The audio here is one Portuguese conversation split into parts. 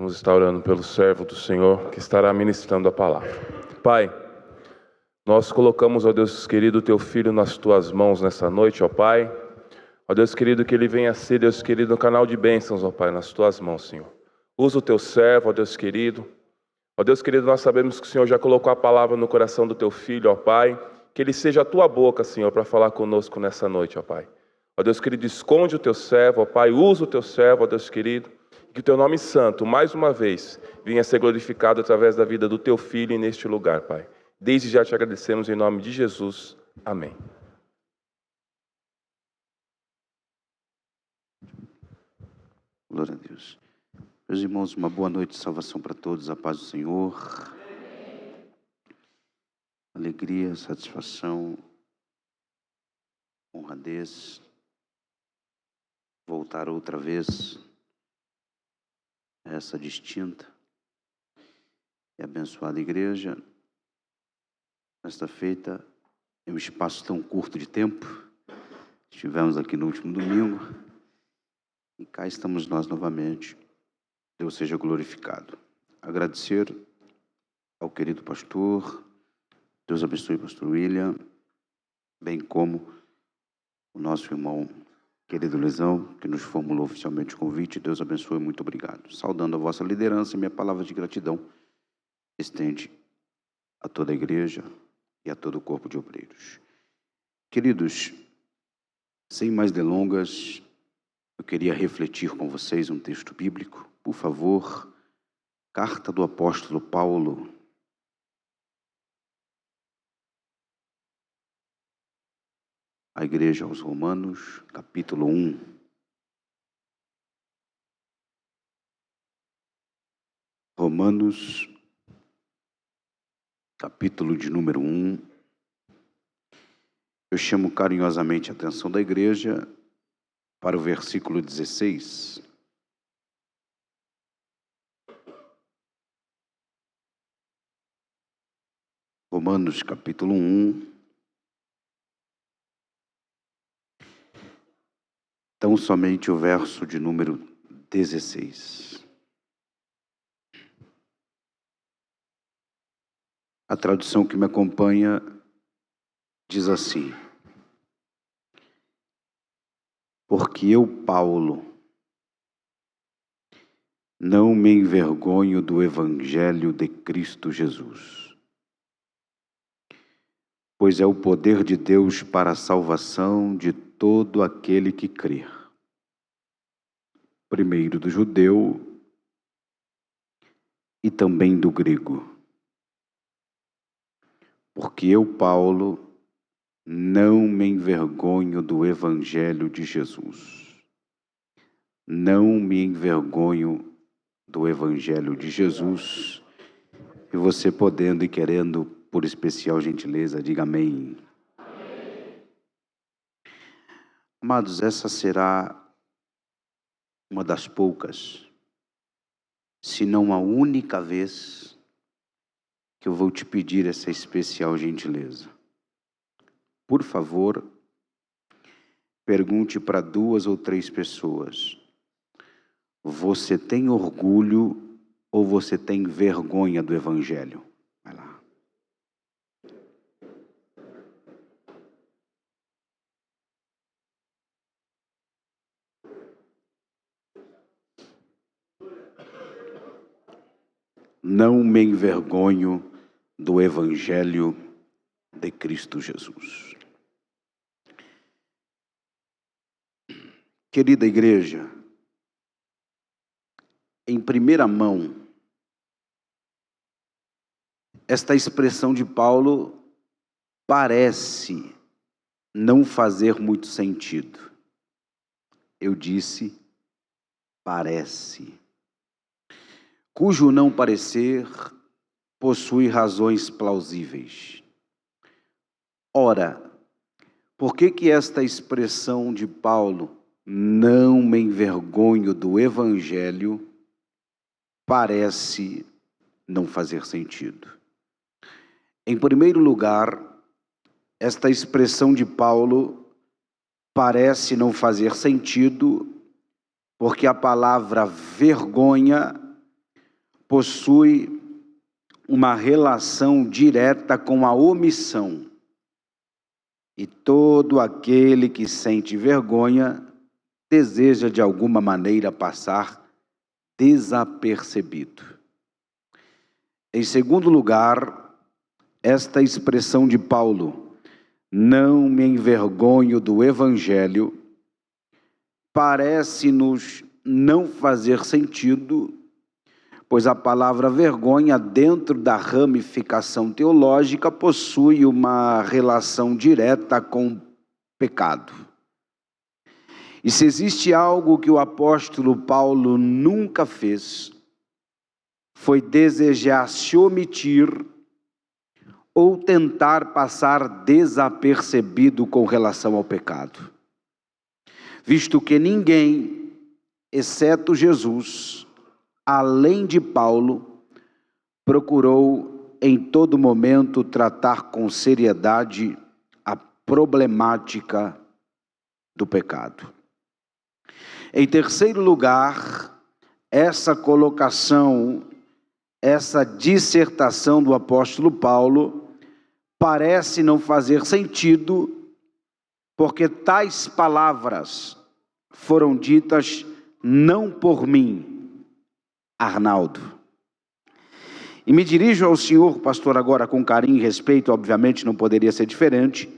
Vamos estar orando pelo servo do Senhor que estará ministrando a palavra. Pai, nós colocamos, ó Deus querido, teu filho nas tuas mãos nessa noite, ó Pai. Ó Deus querido, que ele venha ser, Deus querido, no canal de bênçãos, ó Pai, nas tuas mãos, Senhor. Usa o teu servo, ó Deus querido. Ó Deus querido, nós sabemos que o Senhor já colocou a palavra no coração do teu filho, ó Pai. Que ele seja a tua boca, Senhor, para falar conosco nessa noite, ó Pai. Ó Deus querido, esconde o teu servo, ó Pai, usa o teu servo, ó Deus querido. Que o teu nome santo, mais uma vez, venha ser glorificado através da vida do teu filho neste lugar, Pai. Desde já te agradecemos em nome de Jesus. Amém. Glória a Deus. Meus irmãos, uma boa noite de salvação para todos, a paz do Senhor. Alegria, satisfação, honradez, voltar outra vez a essa distinta e abençoada igreja, nesta feita, em um espaço tão curto de tempo. Estivemos aqui no último domingo e cá estamos nós novamente. Deus seja glorificado. Agradecer ao querido pastor, Deus abençoe o pastor William, bem como o nosso irmão querido Luizão, que nos formulou oficialmente o convite. Deus abençoe, muito obrigado. Saudando a vossa liderança, minha palavra de gratidão estende a toda a igreja e a todo o corpo de obreiros. Queridos, sem mais delongas, eu queria refletir com vocês um texto bíblico. Por favor, carta do apóstolo Paulo, à igreja aos Romanos, capítulo 1. Romanos, capítulo de número 1. Eu chamo carinhosamente a atenção da igreja para o versículo 16. Romanos, capítulo 1. Então, somente o verso de número 16. A tradução que me acompanha diz assim: porque eu, Paulo, não me envergonho do evangelho de Cristo Jesus, pois é o poder de Deus para a salvação de todo aquele que crer, primeiro do judeu e também do grego. Porque eu, Paulo, não me envergonho do evangelho de Jesus. Não me envergonho do evangelho de Jesus. E você podendo e querendo, por especial gentileza, diga amém. Amém. Amados, essa será uma das poucas, se não a única vez, que eu vou te pedir essa especial gentileza. Por favor, pergunte para 2 ou 3 pessoas: você tem orgulho ou você tem vergonha do evangelho? Vai lá. Não me envergonho do evangelho de Cristo Jesus. Querida igreja, em primeira mão, esta expressão de Paulo parece não fazer muito sentido. Eu disse parece, cujo não parecer possui razões plausíveis. Ora, por que esta expressão de Paulo, não me envergonho do evangelho, parece não fazer sentido? Em primeiro lugar, esta expressão de Paulo parece não fazer sentido porque a palavra vergonha possui uma relação direta com a omissão. E todo aquele que sente vergonha deseja de alguma maneira passar desapercebido. Em segundo lugar, esta expressão de Paulo, não me envergonho do Evangelho, parece-nos não fazer sentido, pois a palavra vergonha, dentro da ramificação teológica, possui uma relação direta com pecado. E se existe algo que o apóstolo Paulo nunca fez, foi desejar se omitir ou tentar passar desapercebido com relação ao pecado. Visto que ninguém, exceto Jesus, além de Paulo, procurou em todo momento tratar com seriedade a problemática do pecado. Em terceiro lugar, essa colocação, essa dissertação do apóstolo Paulo parece não fazer sentido, porque tais palavras foram ditas não por mim, Arnaldo. E me dirijo ao senhor, pastor, agora com carinho e respeito, obviamente não poderia ser diferente.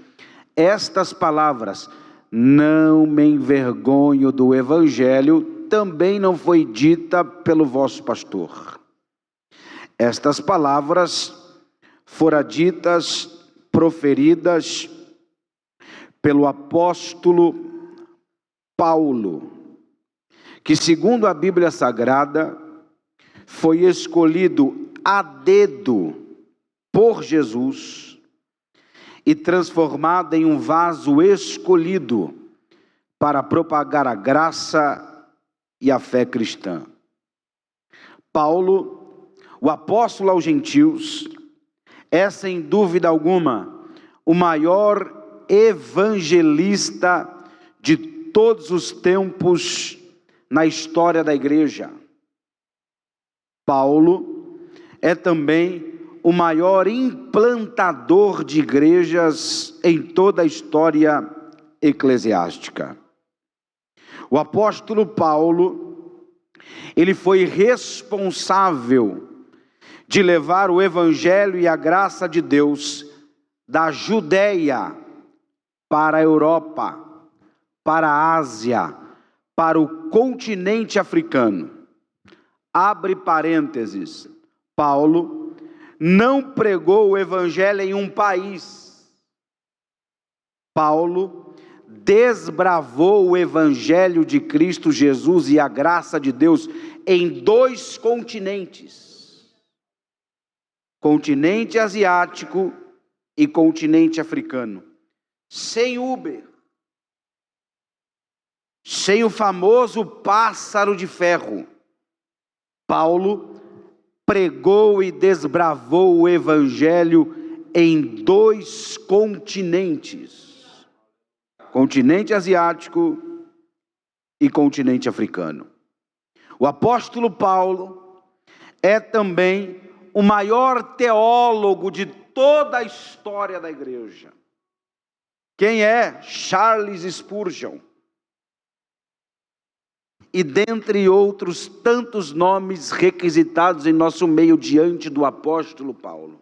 Estas palavras, não me envergonho do Evangelho, também não foi dita pelo vosso pastor. Estas palavras foram ditas, proferidas pelo apóstolo Paulo, que segundo a Bíblia Sagrada, foi escolhido a dedo por Jesus e transformado em um vaso escolhido para propagar a graça e a fé cristã. Paulo, o apóstolo aos gentios, é sem dúvida alguma o maior evangelista de todos os tempos na história da igreja. Paulo é também o maior implantador de igrejas em toda a história eclesiástica. O apóstolo Paulo, ele foi responsável de levar o evangelho e a graça de Deus da Judéia para a Europa, para a Ásia, para o continente africano. Abre parênteses, Paulo não pregou o evangelho em um país. Paulo desbravou o evangelho de Cristo Jesus e a graça de Deus em 2 continentes. Continente asiático e continente africano. Sem Uber. Sem o famoso pássaro de ferro. Paulo pregou e desbravou o evangelho em 2 continentes. Continente asiático e continente africano. O apóstolo Paulo é também o maior teólogo de toda a história da igreja. Quem é? Charles Spurgeon. E dentre outros tantos nomes requisitados em nosso meio diante do apóstolo Paulo.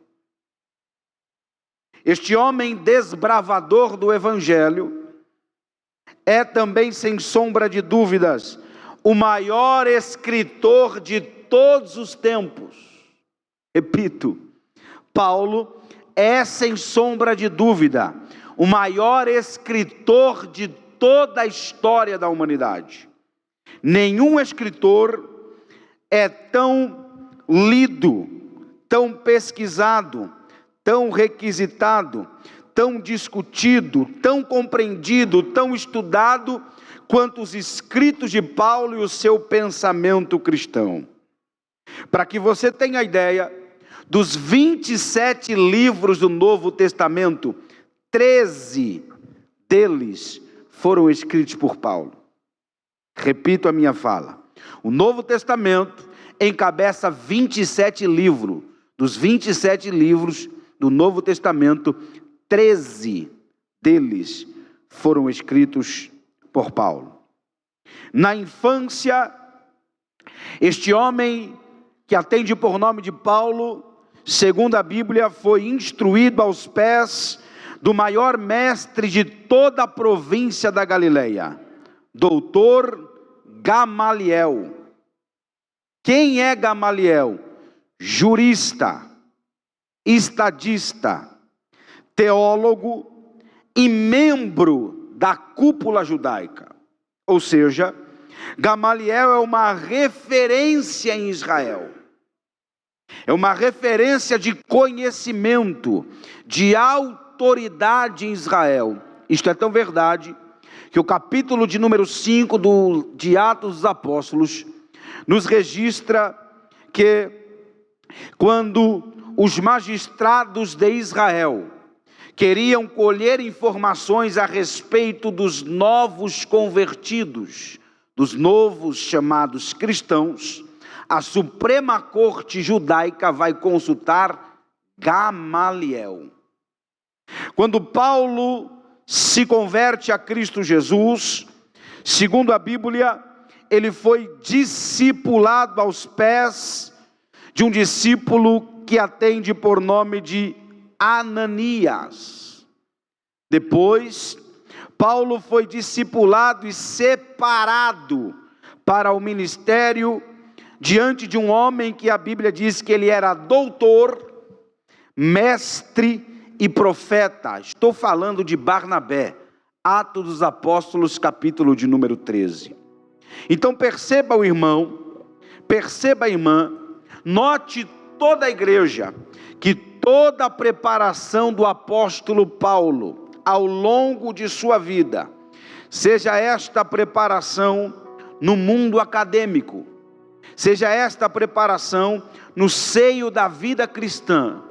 Este homem desbravador do evangelho é também, sem sombra de dúvidas, o maior escritor de todos os tempos. Repito, Paulo é, sem sombra de dúvida, o maior escritor de toda a história da humanidade. Nenhum escritor é tão lido, tão pesquisado, tão requisitado, tão discutido, tão compreendido, tão estudado, quanto os escritos de Paulo e o seu pensamento cristão. Para que você tenha ideia, dos 27 livros do Novo Testamento, 13 deles foram escritos por Paulo. Repito a minha fala. O Novo Testamento encabeça 27 livros. Dos 27 livros do Novo Testamento, 13 deles foram escritos por Paulo. Na infância, este homem, que atende por nome de Paulo, segundo a Bíblia, foi instruído aos pés do maior mestre de toda a província da Galileia, doutor Gamaliel. Quem é Gamaliel? Jurista, estadista, teólogo e membro da cúpula judaica. Ou seja, Gamaliel é uma referência em Israel. É uma referência de conhecimento, de autoridade em Israel. Isto é tão verdade que o capítulo de número 5 de Atos dos Apóstolos nos registra que quando os magistrados de Israel queriam colher informações a respeito dos novos convertidos, dos novos chamados cristãos, a Suprema Corte Judaica vai consultar Gamaliel. Quando Paulo se converte a Cristo Jesus, segundo a Bíblia, ele foi discipulado aos pés de um discípulo que atende por nome de Ananias. Depois, Paulo foi discipulado e separado para o ministério diante de um homem que a Bíblia diz que ele era doutor, mestre e profeta. Estou falando de Barnabé, Atos dos Apóstolos, capítulo de número 13. Então perceba o irmão, perceba a irmã, note toda a igreja, que toda a preparação do apóstolo Paulo, ao longo de sua vida, seja esta preparação no mundo acadêmico, seja esta preparação no seio da vida cristã,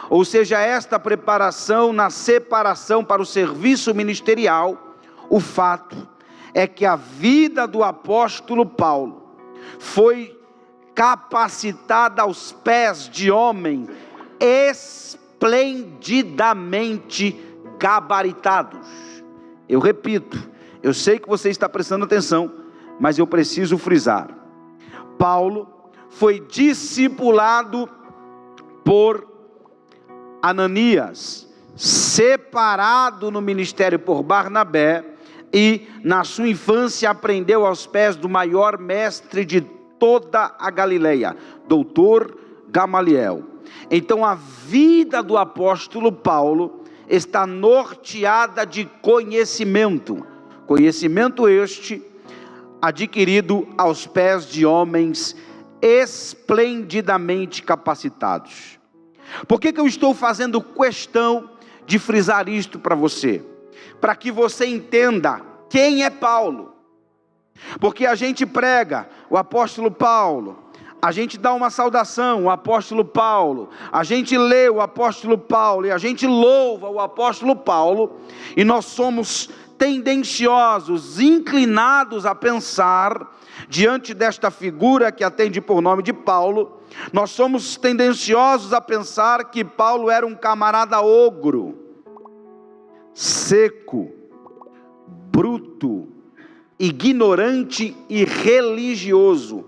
ou seja esta preparação na separação para o serviço ministerial, o fato é que a vida do apóstolo Paulo foi capacitada aos pés de homens esplendidamente gabaritados. Eu repito, eu sei que você está prestando atenção, mas eu preciso frisar. Paulo foi discipulado por Ananias, separado no ministério por Barnabé, e na sua infância aprendeu aos pés do maior mestre de toda a Galileia, doutor Gamaliel. Então a vida do apóstolo Paulo está norteada de conhecimento este adquirido aos pés de homens esplendidamente capacitados. Por que eu estou fazendo questão de frisar isto para você? Para que você entenda quem é Paulo. Porque a gente prega o apóstolo Paulo, a gente dá uma saudação, o apóstolo Paulo, a gente lê o apóstolo Paulo, e a gente louva o apóstolo Paulo, e nós somos tendenciosos, inclinados a pensar, diante desta figura que atende por nome de Paulo, nós somos tendenciosos a pensar que Paulo era um camarada ogro, seco, bruto, ignorante e religioso.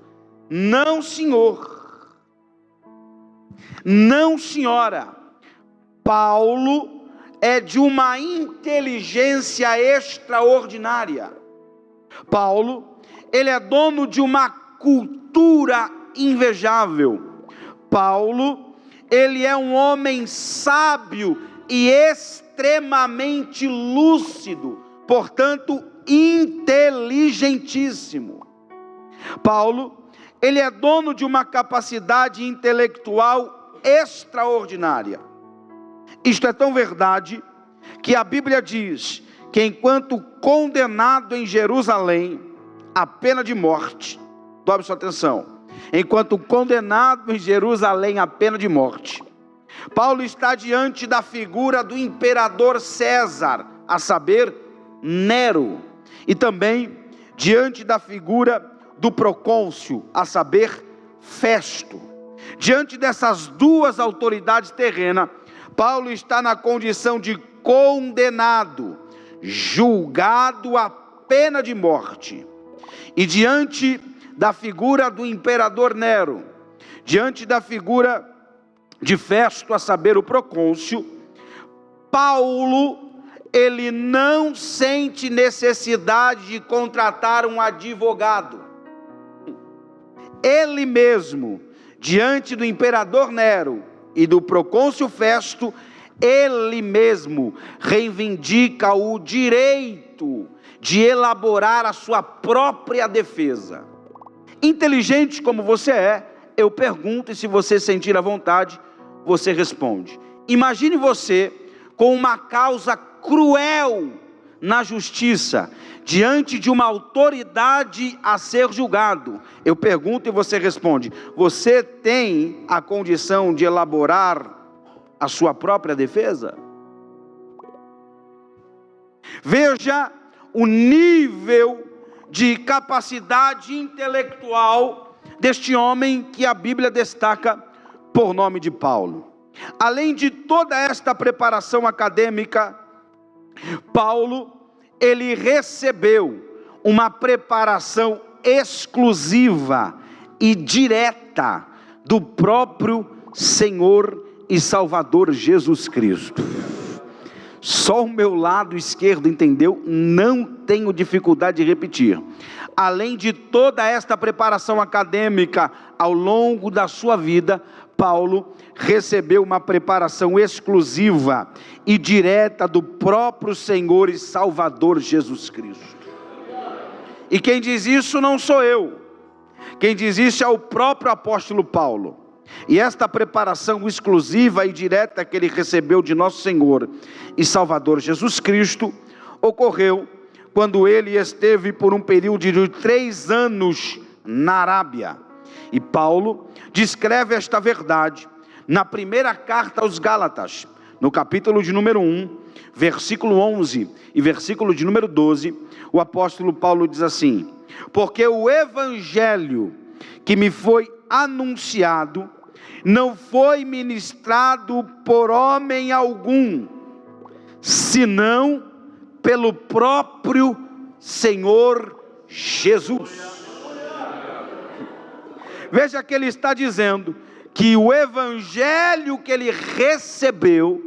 Não, senhor. Não, senhora. Paulo é de uma inteligência extraordinária. Paulo, ele é dono de uma cultura invejável. Paulo, ele é um homem sábio e extremamente lúcido, portanto, inteligentíssimo. Paulo, ele é dono de uma capacidade intelectual extraordinária. Isto é tão verdade que a Bíblia diz que enquanto condenado em Jerusalém à pena de morte, dobre sua atenção, enquanto condenado em Jerusalém à pena de morte, Paulo está diante da figura do imperador César, a saber, Nero, e também diante da figura do procônsul, a saber, Festo. Diante dessas duas autoridades terrenas, Paulo está na condição de condenado, julgado a pena de morte. E diante da figura do imperador Nero, diante da figura de Festo, a saber, o procônsul, Paulo, ele não sente necessidade de contratar um advogado. Ele mesmo, diante do imperador Nero e do procônsul Festo, ele mesmo reivindica o direito de elaborar a sua própria defesa. Inteligente como você é, eu pergunto, e se você sentir a vontade, você responde. Imagine você com uma causa cruel na justiça, diante de uma autoridade a ser julgado. Eu pergunto e você responde: você tem a condição de elaborar a sua própria defesa? Veja o nível de capacidade intelectual deste homem que a Bíblia destaca por nome de Paulo. Além de toda esta preparação acadêmica, Paulo, ele recebeu uma preparação exclusiva e direta do próprio Senhor e Salvador Jesus Cristo. Só o meu lado esquerdo entendeu? Não tenho dificuldade de repetir. Além de toda esta preparação acadêmica ao longo da sua vida, Paulo recebeu uma preparação exclusiva e direta do próprio Senhor e Salvador Jesus Cristo. E quem diz isso não sou eu. Quem diz isso é o próprio apóstolo Paulo. E esta preparação exclusiva e direta que ele recebeu de nosso Senhor e Salvador Jesus Cristo ocorreu quando ele esteve por um período de 3 anos na Arábia. E Paulo descreve esta verdade na primeira carta aos Gálatas, no capítulo de número 1, versículo 11 e versículo de número 12, o apóstolo Paulo diz assim: porque o evangelho que me foi anunciado não foi ministrado por homem algum, senão pelo próprio Senhor Jesus. Veja que ele está dizendo que o evangelho que ele recebeu,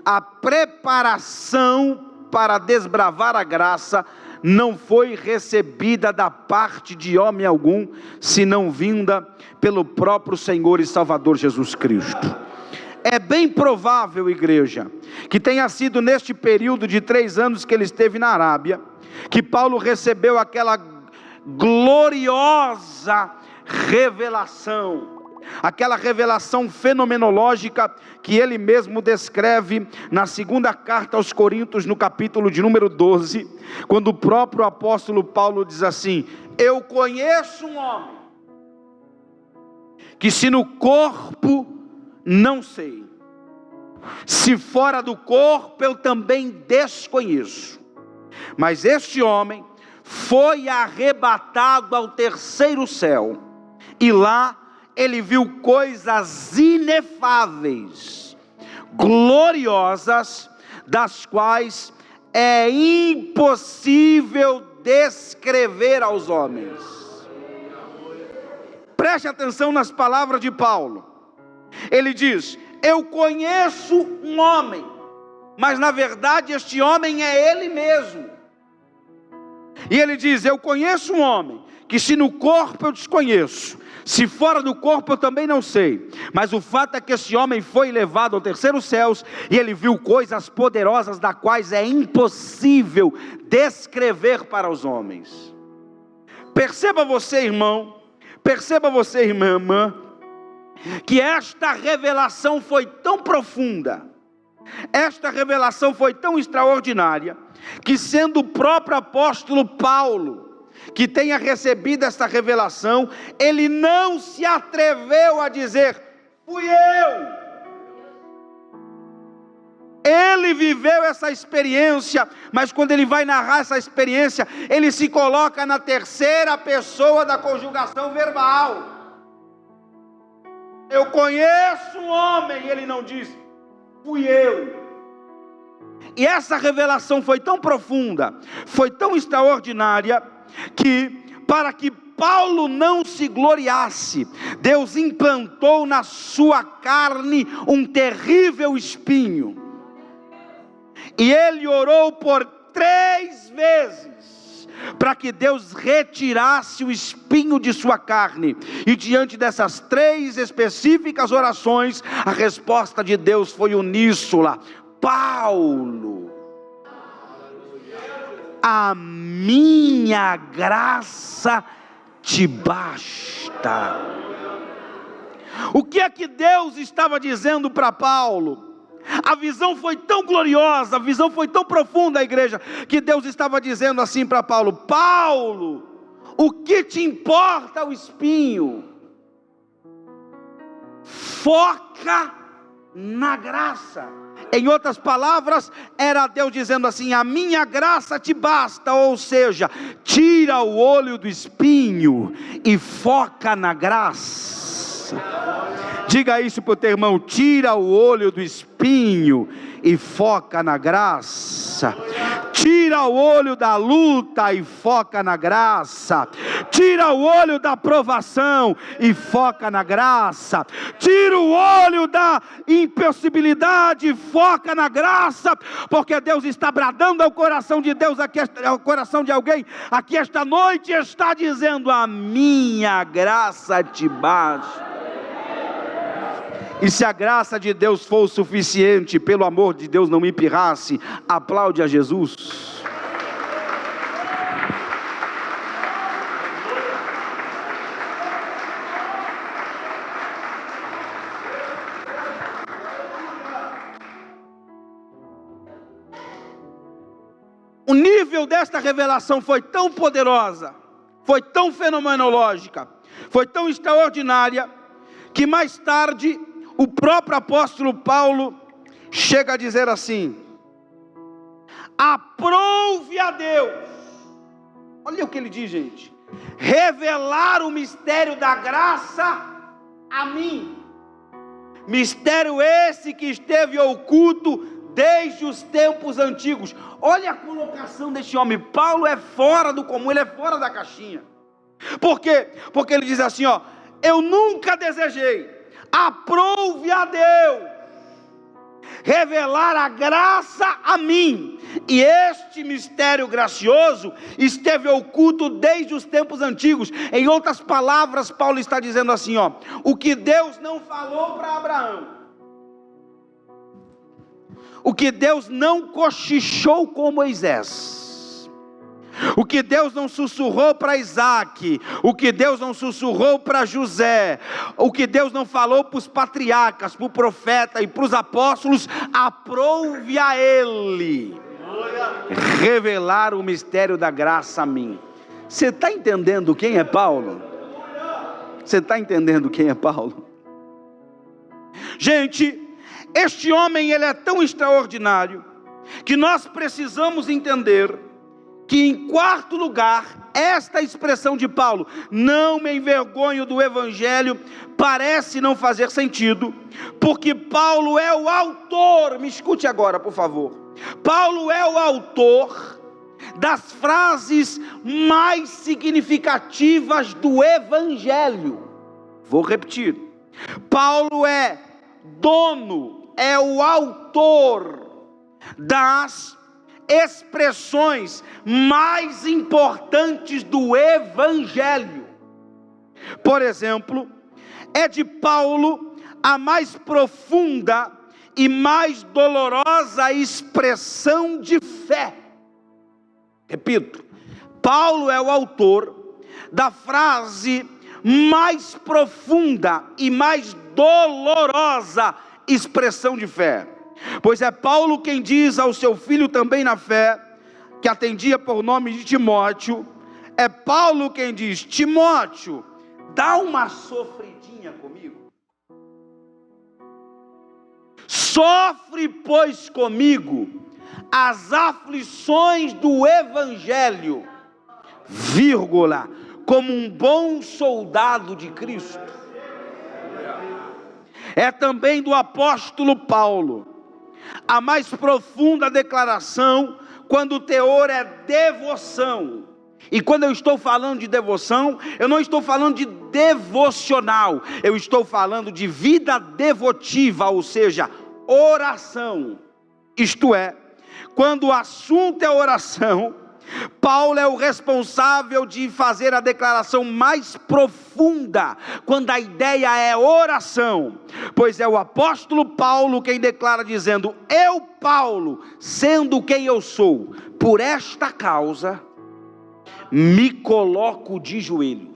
a preparação para desbravar a graça, não foi recebida da parte de homem algum, senão vinda pelo próprio Senhor e Salvador Jesus Cristo. É bem provável, igreja, que tenha sido neste período de 3 anos que ele esteve na Arábia, que Paulo recebeu aquela gloriosa revelação, aquela revelação fenomenológica que ele mesmo descreve na segunda carta aos Coríntios, no capítulo de número 12, quando o próprio apóstolo Paulo diz assim: eu conheço um homem, que se no corpo não sei, se fora do corpo eu também desconheço, mas este homem foi arrebatado ao 3º céu, e lá ele viu coisas inefáveis, gloriosas, das quais é impossível descrever aos homens. Preste atenção nas palavras de Paulo. Ele diz: eu conheço um homem, mas na verdade este homem é ele mesmo. E ele diz: eu conheço um homem, que se no corpo eu desconheço, se fora do corpo eu também não sei, mas o fato é que esse homem foi levado ao 3º céu, e ele viu coisas poderosas, das quais é impossível descrever para os homens. Perceba você, irmão, perceba você, irmã, que esta revelação foi tão profunda, esta revelação foi tão extraordinária, que sendo o próprio apóstolo Paulo que tenha recebido esta revelação, ele não se atreveu a dizer: fui eu. Ele viveu essa experiência, mas quando ele vai narrar essa experiência, ele se coloca na 3ª pessoa da conjugação verbal. Eu conheço um homem, ele não disse, fui eu. E essa revelação foi tão profunda, foi tão extraordinária, que para que Paulo não se gloriasse, Deus implantou na sua carne um terrível espinho. E ele orou por 3 vezes, para que Deus retirasse o espinho de sua carne. E diante dessas 3 específicas orações, a resposta de Deus foi uníssona: Paulo, a minha graça te basta. O que é que Deus estava dizendo para Paulo? A visão foi tão gloriosa, a visão foi tão profunda, a igreja, que Deus estava dizendo assim para Paulo: Paulo, o que te importa o espinho? Foca na graça. Em outras palavras, era Deus dizendo assim: a minha graça te basta, ou seja, tira o olho do espinho e foca na graça. Diga isso para o teu irmão: tira o olho do espinho e foca na graça. Tira o olho da luta e foca na graça. Tira o olho da provação e foca na graça. Tira o olho da impossibilidade e foca na graça, porque Deus está bradando ao coração de Deus, aqui, ao coração de alguém aqui esta noite, está dizendo: a minha graça te basta. E se a graça de Deus for o suficiente, pelo amor de Deus, não me pirrasse, aplaude a Jesus. O nível desta revelação foi tão poderosa, foi tão fenomenológica, foi tão extraordinária, que mais tarde o próprio apóstolo Paulo chega a dizer assim: aprove a Deus, olha o que ele diz, gente, revelar o mistério da graça a mim, mistério esse que esteve oculto desde os tempos antigos. Olha a colocação deste homem. Paulo é fora do comum, ele é fora da caixinha. Por quê? Porque ele diz assim, ó: eu nunca desejei, aprove a Deus revelar a graça a mim, e este mistério gracioso esteve oculto desde os tempos antigos. Em outras palavras, Paulo está dizendo assim, ó: o que Deus não falou para Abraão, o que Deus não cochichou com Moisés, o que Deus não sussurrou para Isaac, o que Deus não sussurrou para José, o que Deus não falou para os patriarcas, para o profeta e para os apóstolos, aprove a ele revelar o mistério da graça a mim. Você está entendendo quem é Paulo? Você está entendendo quem é Paulo? Gente, este homem, ele é tão extraordinário, que nós precisamos entender que, em quarto lugar, esta expressão de Paulo, não me envergonho do evangelho, parece não fazer sentido, porque Paulo é o autor, me escute agora por favor, Paulo é o autor das frases mais significativas do evangelho. Vou repetir: Paulo é dono, é o autor das expressões mais importantes do evangelho. Por exemplo, é de Paulo a mais profunda e mais dolorosa expressão de fé. Repito, Paulo é o autor da frase mais profunda e mais dolorosa expressão de fé. Pois é Paulo quem diz ao seu filho também na fé, que atendia por nome de Timóteo, é Paulo quem diz: Timóteo, dá uma sofridinha comigo. Sofre, pois, comigo as aflições do evangelho, vírgula, como um bom soldado de Cristo. É também do apóstolo Paulo a mais profunda declaração, quando o teor é devoção. E quando eu estou falando de devoção, eu não estou falando de devocional, eu estou falando de vida devotiva, ou seja, oração. Isto é, quando o assunto é oração, Paulo é o responsável de fazer a declaração mais profunda, quando a ideia é oração, pois é o apóstolo Paulo quem declara dizendo: eu, Paulo, sendo quem eu sou, por esta causa, me coloco de joelhos.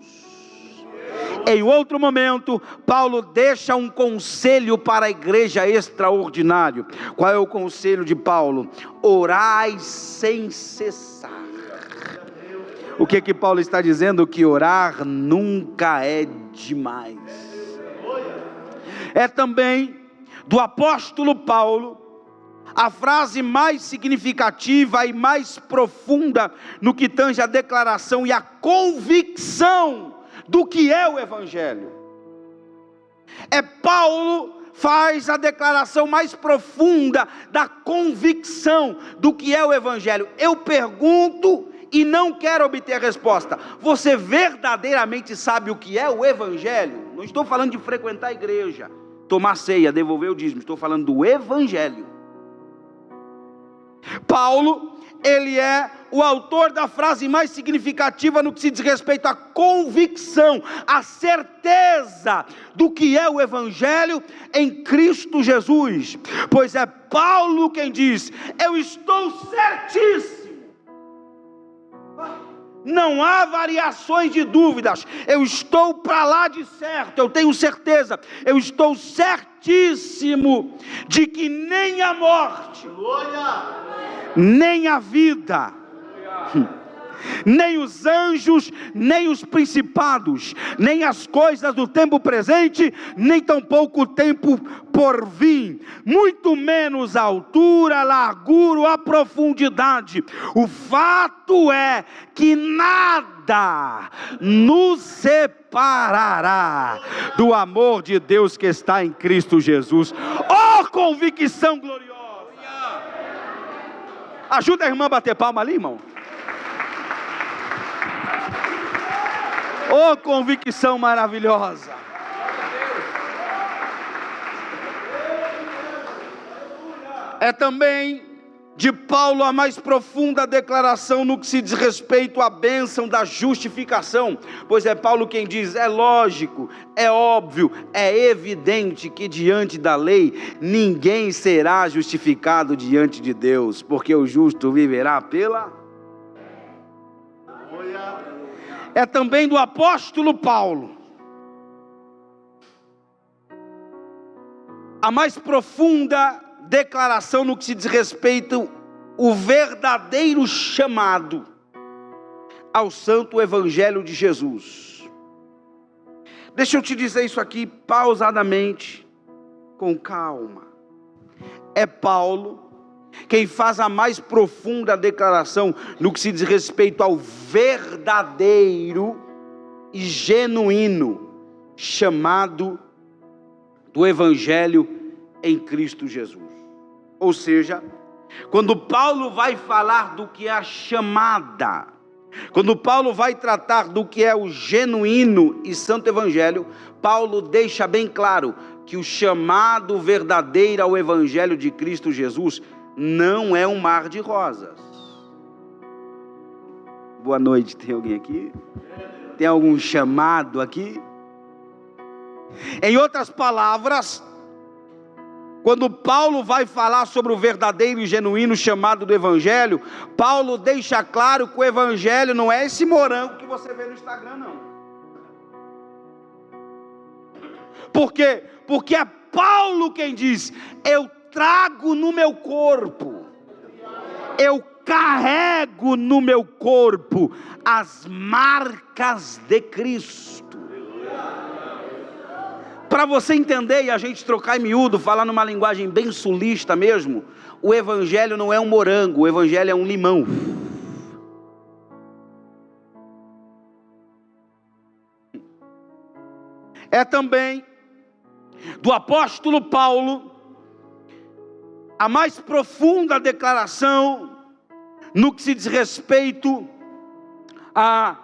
Em outro momento, Paulo deixa um conselho para a igreja extraordinário. Qual é o conselho de Paulo? Orai sem cessar. O que Paulo está dizendo? Que orar nunca é demais. É também do apóstolo Paulo a frase mais significativa e mais profunda no que tange a declaração e a convicção do que é o Evangelho. É Paulo faz a declaração mais profunda da convicção do que é o Evangelho. Eu pergunto e não quero obter a resposta: você verdadeiramente sabe o que é o Evangelho? Não estou falando de frequentar a igreja, tomar ceia, devolver o dízimo, estou falando do Evangelho. Paulo, ele é o autor da frase mais significativa no que se diz respeito à convicção, à certeza do que é o Evangelho em Cristo Jesus, pois é Paulo quem diz: eu estou certíssimo, não há variações de dúvidas, eu estou para lá de certo, eu tenho certeza, eu estou certíssimo de que nem a morte, nem a vida, nem os anjos, nem os principados, nem as coisas do tempo presente, nem tampouco o tempo por vir, muito menos a altura, a largura, a profundidade. O fato é que nada nos separará do amor de Deus que está em Cristo Jesus. Oh, convicção gloriosa! Ajuda a irmã a bater palma ali, irmão. Oh, convicção maravilhosa. É também de Paulo a mais profunda declaração no que se diz respeito à bênção da justificação, pois é Paulo quem diz: é lógico, é óbvio, é evidente que diante da lei ninguém será justificado diante de Deus, porque o justo viverá pela... É também do apóstolo Paulo a mais profunda declaração no que se diz respeito o verdadeiro chamado ao santo evangelho de Jesus. Deixa eu te dizer isso aqui pausadamente, com calma. É Paulo quem faz a mais profunda declaração no que se diz respeito ao verdadeiro e genuíno chamado do evangelho em Cristo Jesus. Ou seja, quando Paulo vai falar do que é a chamada, quando Paulo vai tratar do que é o genuíno e santo evangelho, Paulo deixa bem claro que o chamado verdadeiro ao evangelho de Cristo Jesus não é um mar de rosas. Boa noite, tem alguém aqui? Tem algum chamado aqui? Em outras palavras, quando Paulo vai falar sobre o verdadeiro e genuíno chamado do Evangelho, Paulo deixa claro que o Evangelho não é esse morango que você vê no Instagram, não. Por quê? Porque é Paulo quem diz: eu trago no meu corpo, eu carrego no meu corpo as marcas de Cristo. Para você entender e a gente trocar em miúdo, falar numa linguagem bem sulista mesmo, o evangelho não é um morango, o evangelho é um limão. É também do apóstolo Paulo, a mais profunda declaração no que se diz respeito à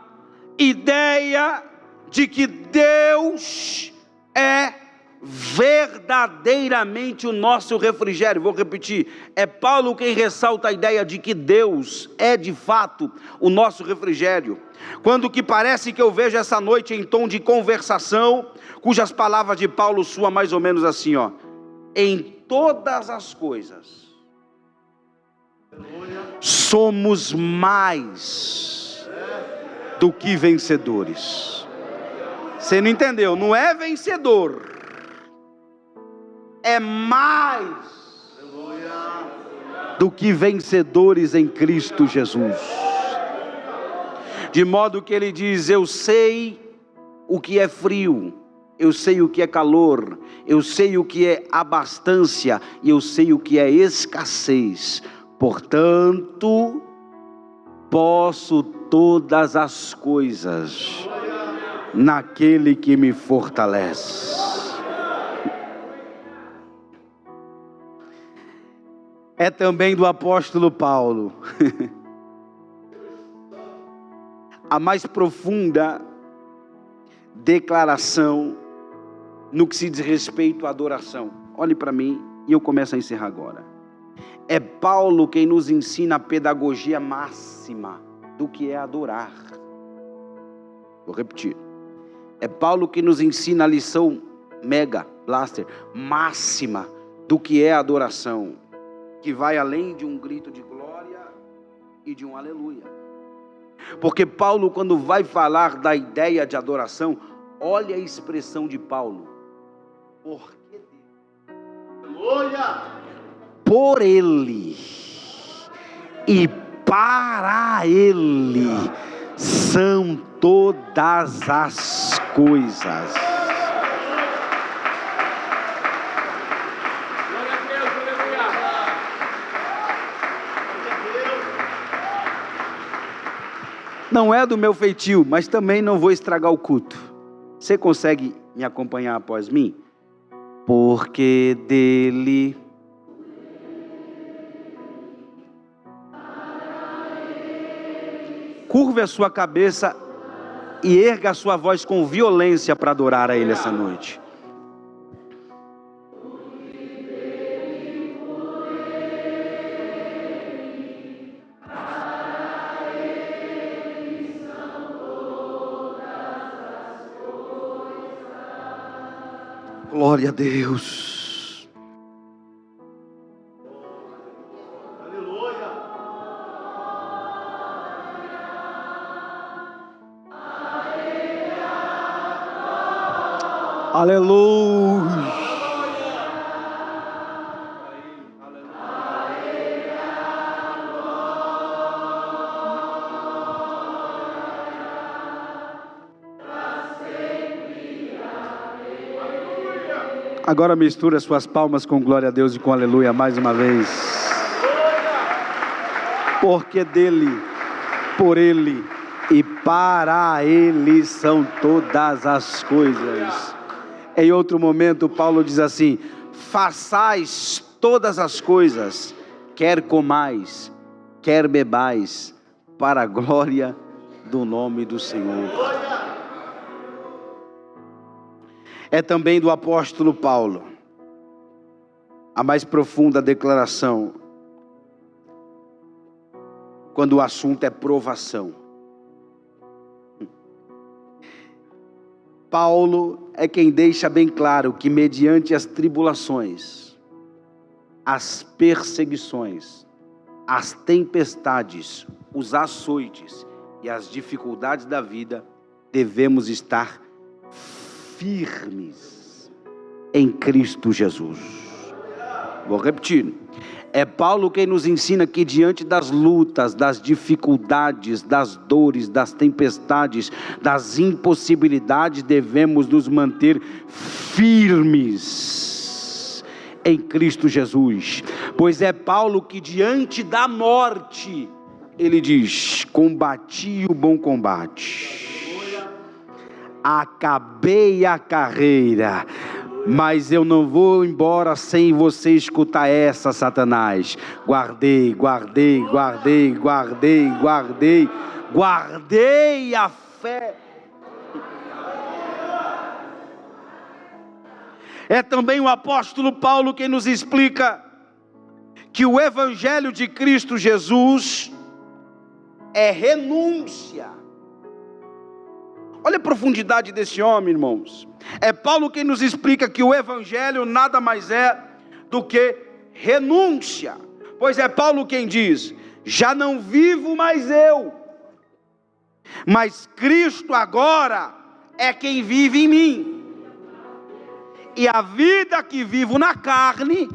ideia de que Deus é verdadeiramente o nosso refrigério. Vou repetir, é Paulo quem ressalta a ideia de que Deus é de fato o nosso refrigério. Quando o que parece que eu vejo essa noite em tom de conversação, cujas palavras de Paulo soam mais ou menos assim, ó: em todas as coisas somos mais do que vencedores. Você não entendeu? Não é vencedor, é mais do que vencedores em Cristo Jesus. De modo que ele diz: eu sei o que é frio, eu sei o que é calor, eu sei o que é abastança e eu sei o que é escassez. Portanto, posso todas as coisas naquele que me fortalece. É também do apóstolo Paulo a mais profunda declaração no que se diz respeito à adoração. Olhe para mim e eu começo a encerrar agora. É Paulo quem nos ensina a pedagogia máxima do que é adorar. Vou repetir. É Paulo que nos ensina a lição mega, blaster, máxima do que é adoração, que vai além de um grito de glória e de um aleluia. Porque Paulo, quando vai falar da ideia de adoração, olha a expressão de Paulo: porque por Ele e para Ele são todas as coisas. Não é do meu feitio, mas também não vou estragar o culto. Você consegue me acompanhar após mim? Porque dele curve a sua cabeça e erga a sua voz com violência para adorar a Ele essa noite. Glória a Deus. Aleluia. Agora mistura suas palmas com glória a Deus e com aleluia mais uma vez. Porque dele, por Ele e para Ele são todas as coisas. Em outro momento, Paulo diz assim: façais todas as coisas, quer comais, quer bebais, para a glória do nome do Senhor. É também do apóstolo Paulo a mais profunda declaração quando o assunto é provação. Paulo é quem deixa bem claro que mediante as tribulações, as perseguições, as tempestades, os açoites e as dificuldades da vida, devemos estar firmes em Cristo Jesus. Vou repetir. É Paulo quem nos ensina que diante das lutas, das dificuldades, das dores, das tempestades, das impossibilidades, devemos nos manter firmes em Cristo Jesus. Pois é Paulo que diante da morte, ele diz: combati o bom combate, acabei a carreira, Mas eu não vou embora sem você escutar essa, Satanás. Guardei a fé. É também o apóstolo Paulo quem nos explica que o evangelho de Cristo Jesus é renúncia. Olha a profundidade desse homem, irmãos. É Paulo quem nos explica que o evangelho nada mais é do que renúncia. Pois é Paulo quem diz: já não vivo mais eu, mas Cristo agora é quem vive em mim. E a vida que vivo na carne,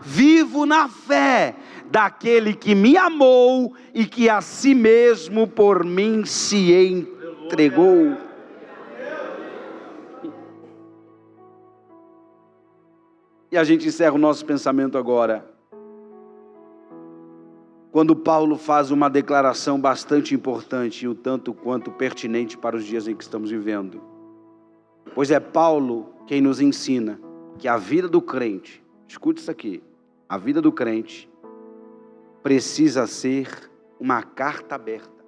vivo na fé daquele que me amou e que a si mesmo por mim se entregou. E a gente encerra o nosso pensamento agora, quando Paulo faz uma declaração bastante importante e um tanto quanto pertinente para os dias em que estamos vivendo. Pois é Paulo quem nos ensina que a vida do crente, escute isso aqui, a vida do crente precisa ser uma carta aberta.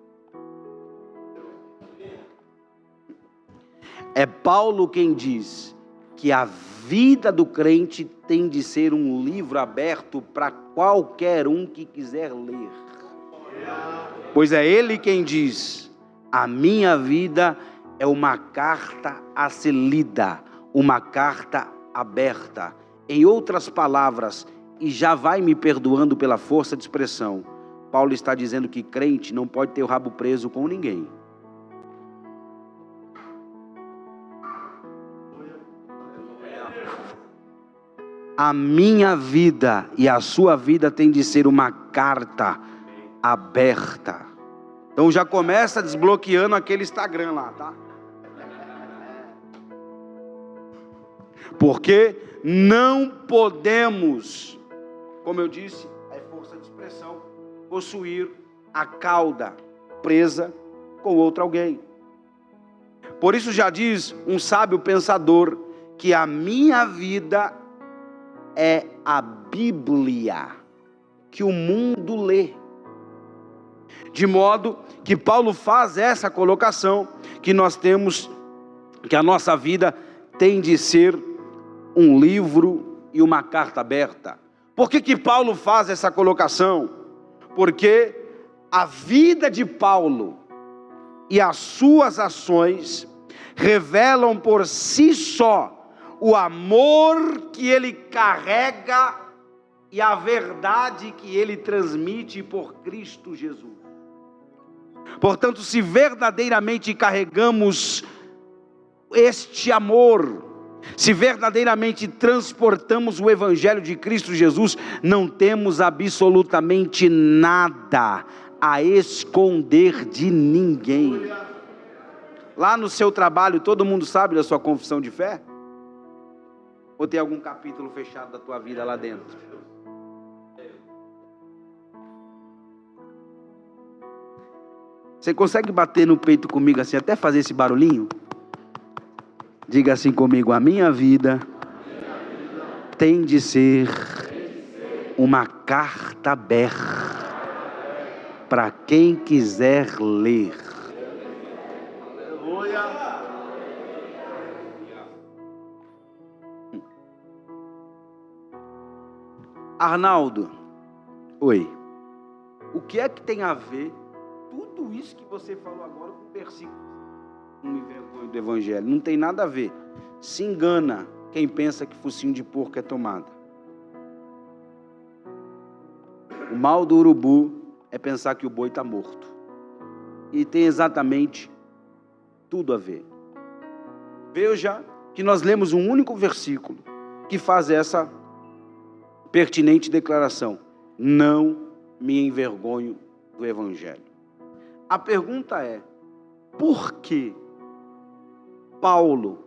É Paulo quem diz que a vida do crente tem de ser um livro aberto para qualquer um que quiser ler. Pois é ele quem diz: a minha vida é uma carta a ser lida, uma carta aberta. Em outras palavras, e já vai me perdoando pela força de expressão, Paulo está dizendo que crente não pode ter o rabo preso com ninguém. A minha vida e a sua vida tem de ser uma carta aberta. Então já começa desbloqueando aquele Instagram lá, tá? Porque não podemos, como eu disse, é força de expressão, possuir a cauda presa com outro alguém. Por isso já diz um sábio pensador que a minha vida é a Bíblia que o mundo lê. De modo que Paulo faz essa colocação, que nós temos, que a nossa vida tem de ser um livro e uma carta aberta. Por que Paulo faz essa colocação? Porque a vida de Paulo e as suas ações revelam por si só o amor que ele carrega e a verdade que ele transmite por Cristo Jesus. Portanto, se verdadeiramente carregamos este amor, se verdadeiramente transportamos o Evangelho de Cristo Jesus, não temos absolutamente nada a esconder de ninguém. Lá no seu trabalho, todo mundo sabe da sua confissão de fé? Ou tem algum capítulo fechado da tua vida lá dentro? Você consegue bater no peito comigo assim, até fazer esse barulhinho? Diga assim comigo: a minha vida tem de ser uma carta aberta para quem quiser ler. Arnaldo, oi. O que é que tem a ver tudo isso que você falou agora com o versículo? Não me vergonho do Evangelho. Não tem nada a ver. Se engana quem pensa que focinho de porco é tomada. O mal do urubu é pensar que o boi está morto. E tem exatamente tudo a ver. Veja que nós lemos um único versículo que faz essa pertinente declaração: não me envergonho do Evangelho. A pergunta é: por que Paulo,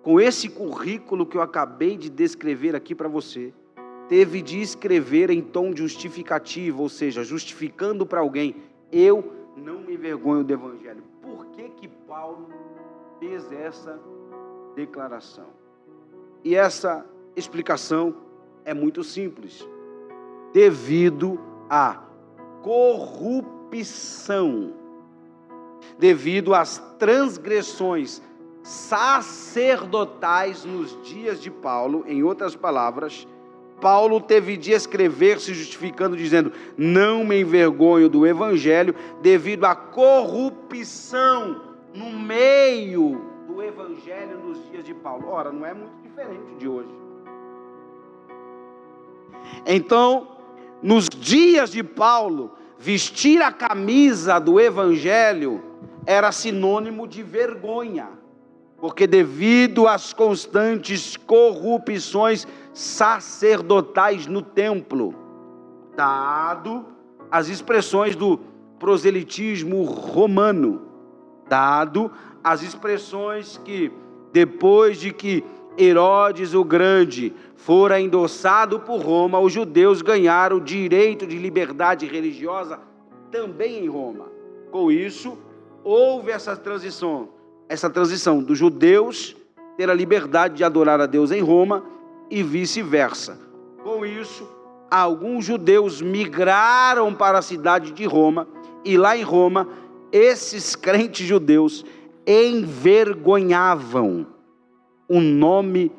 com esse currículo que eu acabei de descrever aqui para você, teve de escrever em tom justificativo, ou seja, justificando para alguém: eu não me envergonho do Evangelho? Por que Paulo fez essa declaração? E essa explicação é muito simples. Devido à corrupção, devido às transgressões sacerdotais nos dias de Paulo, em outras palavras, Paulo teve de escrever se justificando, dizendo: não me envergonho do evangelho, devido à corrupção no meio do evangelho nos dias de Paulo. Ora, não é muito diferente de hoje. Então, nos dias de Paulo, vestir a camisa do evangelho era sinônimo de vergonha, porque devido às constantes corrupções sacerdotais no templo, dado as expressões do proselitismo romano, dado as expressões que, depois de que Herodes o Grande fora endossado por Roma, os judeus ganharam o direito de liberdade religiosa também em Roma. Com isso, houve essa transição dos judeus ter a liberdade de adorar a Deus em Roma e vice-versa. Com isso, alguns judeus migraram para a cidade de Roma, e lá em Roma, esses crentes judeus envergonhavam o nome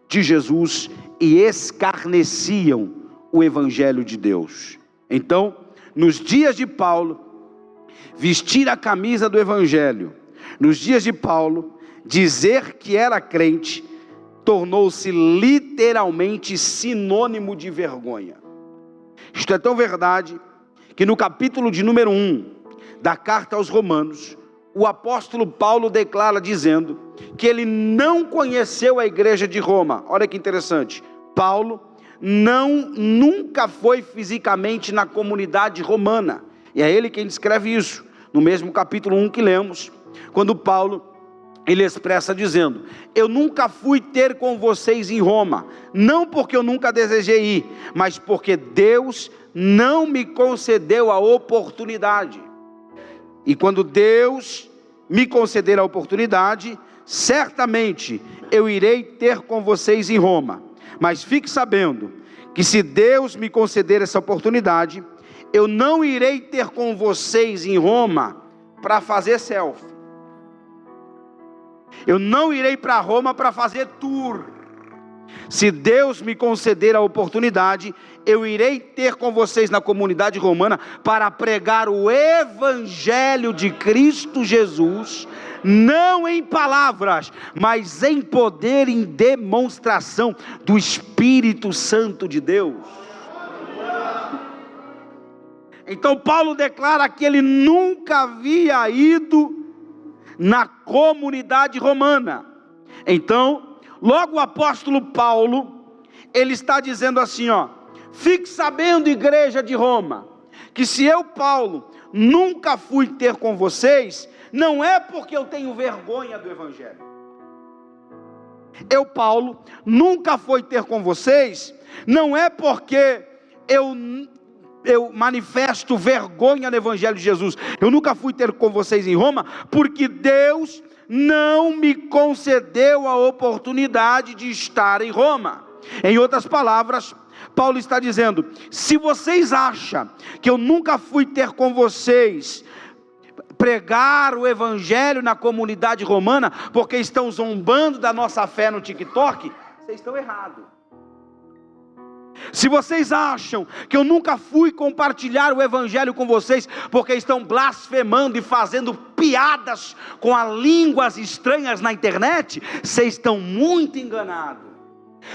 de Jesus e escarneciam o evangelho de Deus. Então, nos dias de Paulo, vestir a camisa do evangelho, nos dias de Paulo, dizer que era crente, tornou-se literalmente sinônimo de vergonha. Isto é tão verdade que no capítulo de número 1 da carta aos Romanos, o apóstolo Paulo declara dizendo que ele não conheceu a igreja de Roma. Olha que interessante, Paulo nunca foi fisicamente na comunidade romana, e é ele quem descreve isso, no mesmo capítulo 1 que lemos, quando Paulo, ele expressa dizendo: eu nunca fui ter com vocês em Roma, não porque eu nunca desejei ir, mas porque Deus não me concedeu a oportunidade. E quando Deus me conceder a oportunidade, certamente eu irei ter com vocês em Roma. Mas fique sabendo que se Deus me conceder essa oportunidade, eu não irei ter com vocês em Roma para fazer selfie. Eu não irei para Roma para fazer tour. Se Deus me conceder a oportunidade, eu irei ter com vocês na comunidade romana para pregar o evangelho de Cristo Jesus, não em palavras, mas em poder, em demonstração do Espírito Santo de Deus. Então Paulo declara que ele nunca havia ido na comunidade romana. Então, logo o apóstolo Paulo, ele está dizendo assim, fique sabendo, igreja de Roma, que se eu, Paulo, nunca fui ter com vocês, não é porque eu tenho vergonha do evangelho. Eu, Paulo, nunca fui ter com vocês, não é porque eu manifesto vergonha no evangelho de Jesus. Eu nunca fui ter com vocês em Roma, porque Deus não me concedeu a oportunidade de estar em Roma. Em outras palavras, Paulo está dizendo: se vocês acham que eu nunca fui ter com vocês pregar o evangelho na comunidade romana, porque estão zombando da nossa fé no TikTok, vocês estão errados. Se vocês acham que eu nunca fui compartilhar o evangelho com vocês, porque estão blasfemando e fazendo piadas com as línguas estranhas na internet, vocês estão muito enganados.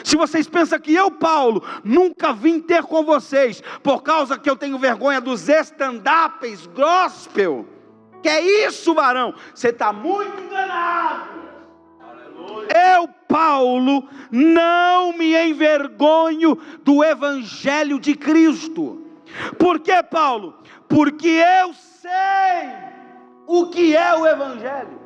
Se vocês pensam que eu, Paulo, nunca vim ter com vocês, por causa que eu tenho vergonha dos stand-ups gospel, que é isso, varão? Você está muito enganado. Eu, Paulo, não me envergonho do evangelho de Cristo. Por que, Paulo? Porque eu sei o que é o evangelho.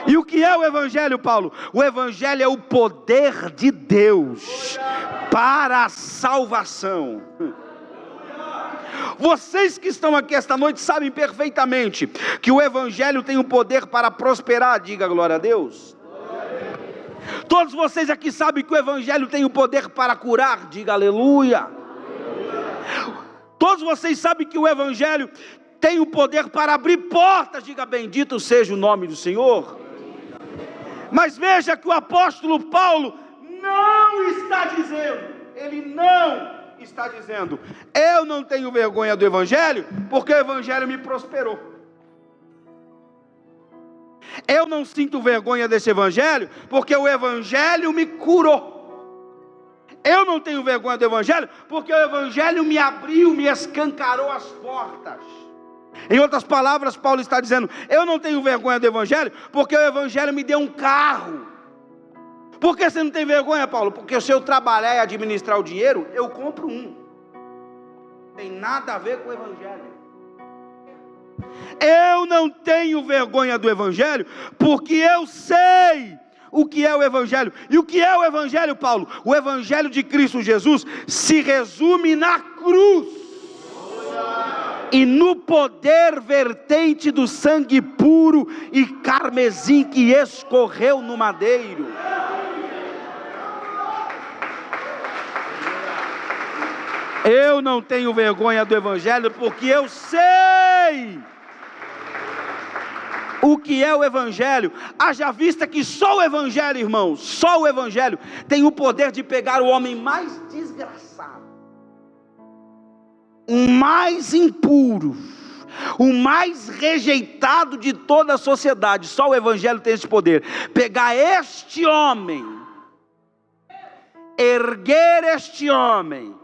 E o que é o evangelho, Paulo? O evangelho é o poder de Deus para a salvação. Vocês que estão aqui esta noite sabem perfeitamente que o evangelho tem o poder para prosperar. Diga glória a Deus. Todos vocês aqui sabem que o Evangelho tem o poder para curar, diga aleluia. Todos vocês sabem que o Evangelho tem o poder para abrir portas, diga bendito seja o nome do Senhor. Mas veja que o apóstolo Paulo não está dizendo, ele não está dizendo, eu não tenho vergonha do Evangelho, porque o Evangelho me prosperou. Eu não sinto vergonha desse Evangelho, porque o Evangelho me curou. Eu não tenho vergonha do Evangelho, porque o Evangelho me abriu, me escancarou as portas. Em outras palavras, Paulo está dizendo, eu não tenho vergonha do Evangelho, porque o Evangelho me deu um carro. Por que você não tem vergonha, Paulo? Porque se eu trabalhar e administrar o dinheiro, eu compro um. Não tem nada a ver com o Evangelho. Eu não tenho vergonha do Evangelho, porque eu sei o que é o Evangelho. E o que é o Evangelho, Paulo? O Evangelho de Cristo Jesus se resume na cruz e no poder vertente do sangue puro e carmesim que escorreu no madeiro. Eu não tenho vergonha do Evangelho, porque eu sei o que é o Evangelho. Haja vista que só o Evangelho, irmãos, só o Evangelho tem o poder de pegar o homem mais desgraçado, o mais impuro, o mais rejeitado de toda a sociedade. Só o Evangelho tem esse poder, pegar este homem, erguer este homem,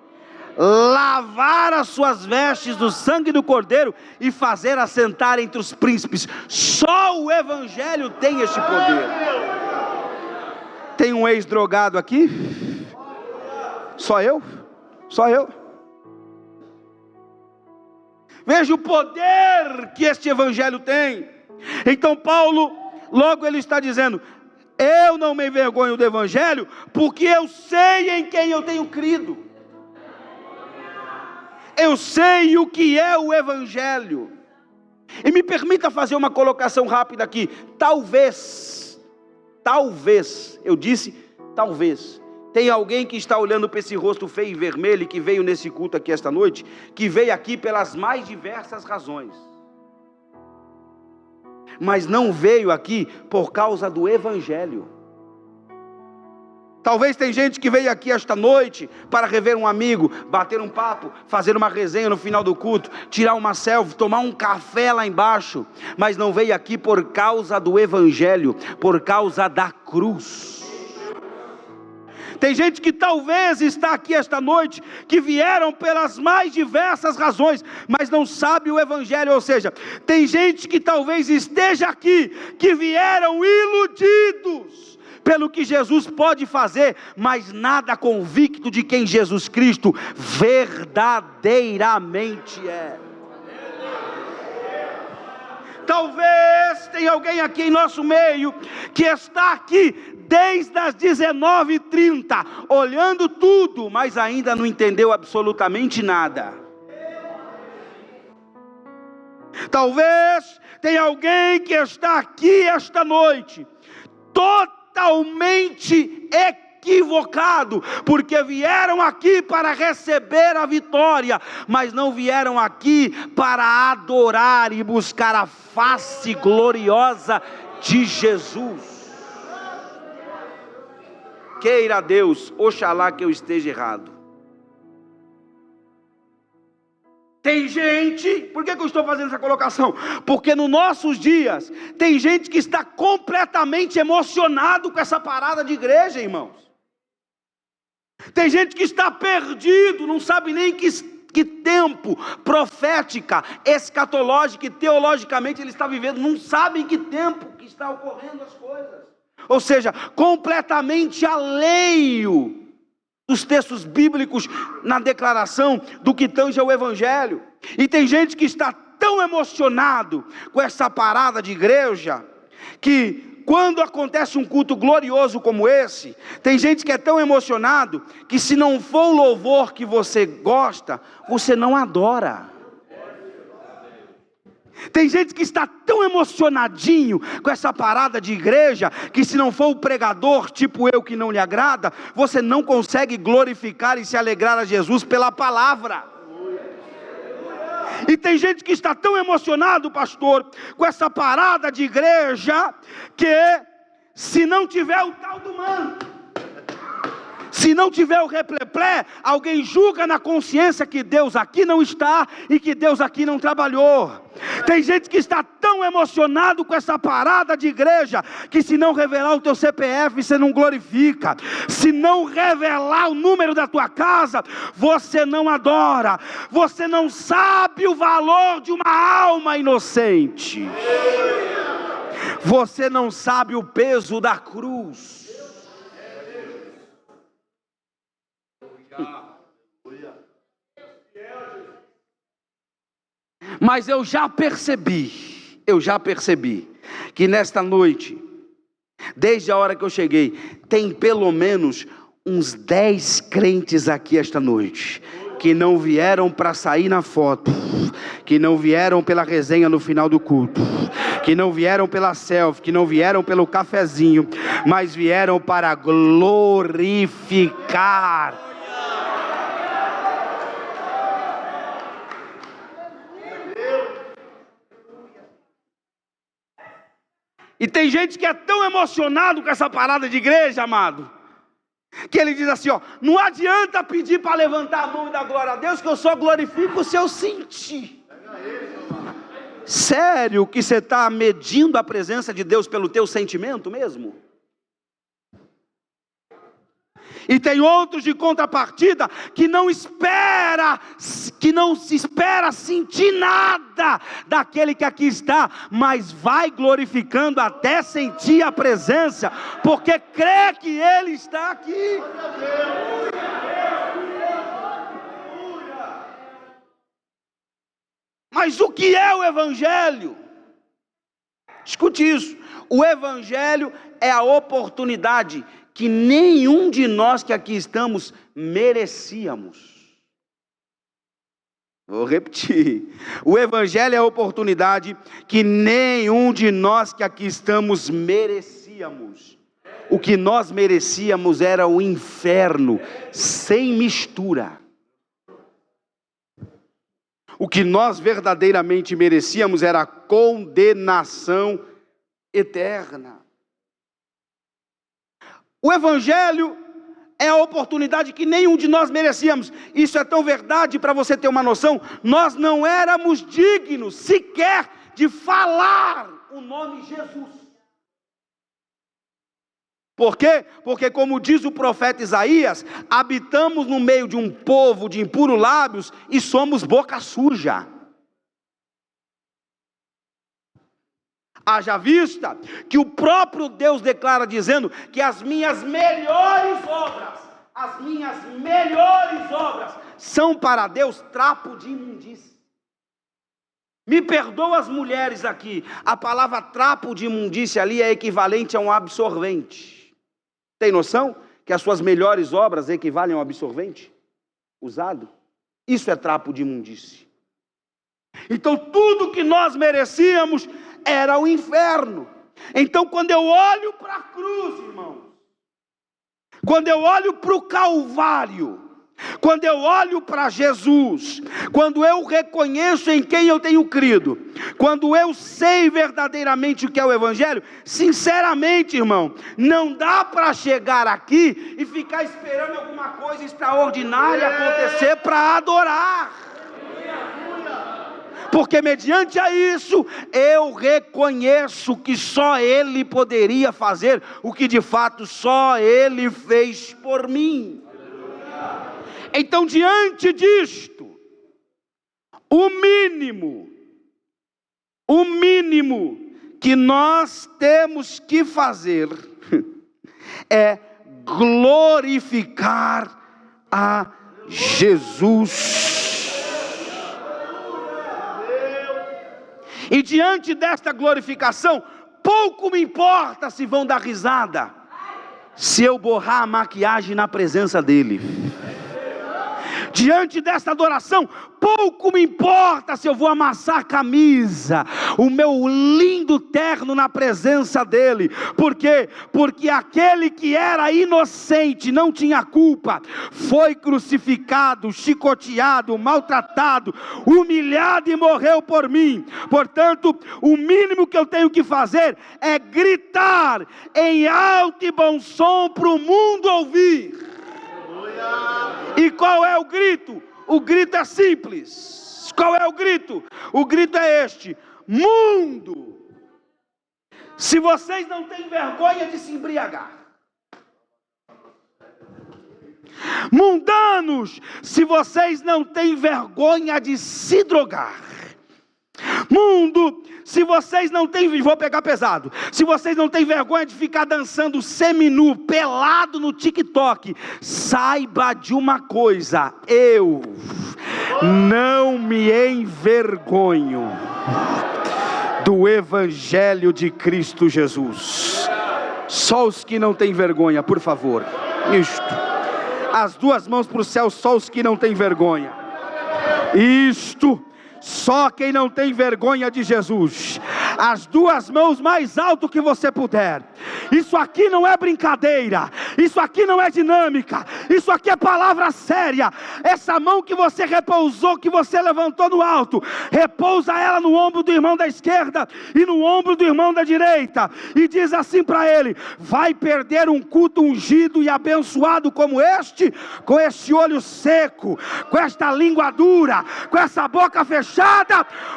lavar as suas vestes do sangue do Cordeiro e fazer assentar entre os príncipes. Só o Evangelho tem este poder. Tem um ex-drogado aqui? Só eu? Só eu? Veja o poder que este Evangelho tem. Então Paulo, logo ele está dizendo, eu não me envergonho do Evangelho, porque eu sei em quem eu tenho crido. Eu sei o que é o Evangelho. E me permita fazer uma colocação rápida aqui. Talvez, eu disse talvez, tem alguém que está olhando para esse rosto feio e vermelho, que veio nesse culto aqui esta noite, que veio aqui pelas mais diversas razões, mas não veio aqui por causa do Evangelho. Talvez tem gente que veio aqui esta noite para rever um amigo, bater um papo, fazer uma resenha no final do culto, tirar uma selfie, tomar um café lá embaixo, mas não veio aqui por causa do Evangelho, por causa da cruz. Tem gente que talvez está aqui esta noite, que vieram pelas mais diversas razões, mas não sabe o Evangelho. Ou seja, tem gente que talvez esteja aqui, que vieram iludidos pelo que Jesus pode fazer, mas nada convicto de quem Jesus Cristo verdadeiramente é. Talvez tenha alguém aqui em nosso meio, que está aqui desde as 19h30, olhando tudo, mas ainda não entendeu absolutamente nada. Talvez tenha alguém que está aqui esta noite, totalmente equivocado, porque vieram aqui para receber a vitória, mas não vieram aqui para adorar e buscar a face gloriosa de Jesus. Queira Deus, oxalá que eu esteja errado. Tem gente, por que eu estou fazendo essa colocação? Porque nos nossos dias, tem gente que está completamente emocionado com essa parada de igreja, irmãos. Tem gente que está perdido, não sabe nem que tempo profética, escatológica e teologicamente ele está vivendo, não sabe em que tempo que está ocorrendo as coisas. Ou seja, completamente alheio dos textos bíblicos na declaração do que tange ao Evangelho. E tem gente que está tão emocionado com essa parada de igreja, que quando acontece um culto glorioso como esse, tem gente que é tão emocionado, que se não for o louvor que você gosta, você não adora. Tem gente que está tão emocionadinho com essa parada de igreja, que se não for o pregador tipo eu que não lhe agrada, você não consegue glorificar e se alegrar a Jesus pela palavra. E tem gente que está tão emocionado, pastor, com essa parada de igreja, que se não tiver o tal do manto, se não tiver o repleplé, alguém julga na consciência que Deus aqui não está e que Deus aqui não trabalhou. Tem gente que está tão emocionado com essa parada de igreja, que se não revelar o teu CPF, você não glorifica. Se não revelar o número da tua casa, você não adora. Você não sabe o valor de uma alma inocente. Você não sabe o peso da cruz. Mas eu já percebi que nesta noite, desde a hora que eu cheguei, tem pelo menos uns 10 crentes aqui esta noite, que não vieram para sair na foto, que não vieram pela resenha no final do culto, que não vieram pela selfie, que não vieram pelo cafezinho, mas vieram para glorificar. E tem gente que é tão emocionado com essa parada de igreja, amado, que ele diz assim, ó, não adianta pedir para levantar a mão e dar glória a Deus, que eu só glorifico se eu sentir. Sério que você está medindo a presença de Deus pelo teu sentimento mesmo? E tem outros de contrapartida que não se espera sentir nada daquele que aqui está, mas vai glorificando até sentir a presença, porque crê que Ele está aqui. Mas o que é o Evangelho? Escute isso, o Evangelho é a oportunidade que nenhum de nós que aqui estamos merecíamos. Vou repetir, o Evangelho é a oportunidade que nenhum de nós que aqui estamos merecíamos. O que nós merecíamos era o inferno, sem mistura. O que nós verdadeiramente merecíamos era a condenação eterna. O Evangelho é a oportunidade que nenhum de nós merecíamos. Isso é tão verdade, para você ter uma noção, nós não éramos dignos sequer de falar o nome Jesus. Por quê? Porque, como diz o profeta Isaías, habitamos no meio de um povo de impuros lábios e somos boca suja. Haja vista que o próprio Deus declara dizendo que as minhas melhores obras são para Deus trapo de imundícia. Me perdoa as mulheres aqui, a palavra trapo de imundícia ali é equivalente a um absorvente. Tem noção que as suas melhores obras equivalem a um absorvente usado? Isso é trapo de imundícia. Então tudo que nós merecíamos era o inferno. Então quando eu olho para a cruz, irmãos, quando eu olho para o Calvário, quando eu olho para Jesus, quando eu reconheço em quem eu tenho crido, quando eu sei verdadeiramente o que é o Evangelho, sinceramente, irmão, não dá para chegar aqui e ficar esperando alguma coisa extraordinária acontecer para adorar. Porque mediante a isso, eu reconheço que só Ele poderia fazer o que de fato só Ele fez por mim. Então, diante disto, o mínimo que nós temos que fazer é glorificar a Jesus. E diante desta glorificação, pouco me importa se vão dar risada, se eu borrar a maquiagem na presença dele. Diante dessa adoração, pouco me importa se eu vou amassar a camisa, o meu lindo terno na presença dele. Por quê? Porque aquele que era inocente, não tinha culpa, foi crucificado, chicoteado, maltratado, humilhado e morreu por mim. Portanto, o mínimo que eu tenho que fazer é gritar em alto e bom som para o mundo ouvir. E qual é o grito? O grito é simples. Qual é o grito? O grito é este: mundo, se vocês não têm vergonha de se embriagar. Mundanos, se vocês não têm vergonha de se drogar. Mundo, se vocês não têm, vou pegar pesado, se vocês não têm vergonha de ficar dançando seminu, pelado no TikTok, saiba de uma coisa: eu não me envergonho do Evangelho de Cristo Jesus. Só os que não têm vergonha, por favor. Isto. As duas mãos para o céu, só os que não têm vergonha. Isto. Só quem não tem vergonha de Jesus. As duas mãos mais alto que você puder. Isso aqui não é brincadeira. Isso aqui não é dinâmica. Isso aqui é palavra séria. Essa mão que você repousou, que você levantou no alto, repousa ela no ombro do irmão da esquerda e no ombro do irmão da direita, e diz assim para ele: vai perder um culto ungido e abençoado como este, com este olho seco, com esta língua dura, com essa boca fechada,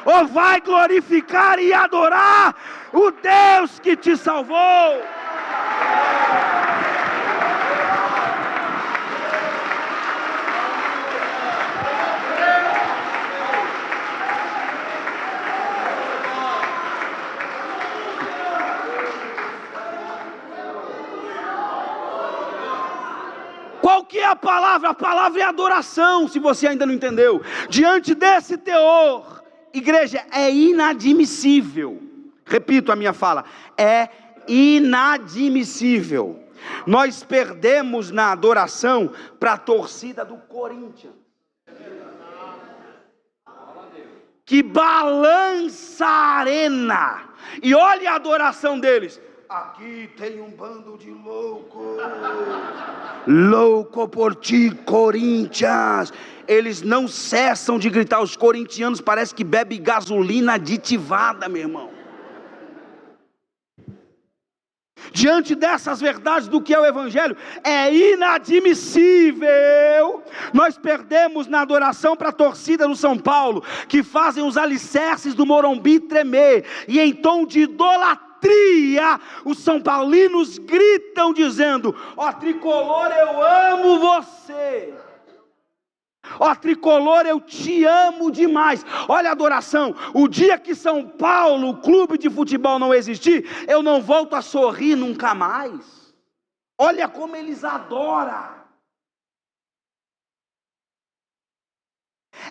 ou vai glorificar e adorar o Deus que te salvou? Qual que é a palavra? A palavra é adoração, se você ainda não entendeu. Diante desse teor, igreja, é inadmissível. Repito a minha fala, é inadmissível nós perdemos na adoração para a torcida do Corinthians, que balança a arena, e olha a adoração deles. Aqui tem um bando de louco, louco por ti, Corinthians. Eles não cessam de gritar. Os corintianos parece que bebem gasolina aditivada, meu irmão. Diante dessas verdades do que é o Evangelho, é inadmissível nós perdemos na adoração para a torcida do São Paulo, que fazem os alicerces do Morumbi tremer, e em tom de idolatria, os são paulinos gritam dizendo: ó tricolor, eu amo você. Ó tricolor, eu te amo demais. Olha a adoração. O dia que São Paulo, o clube de futebol, não existir, eu não volto a sorrir nunca mais. Olha como eles adoram.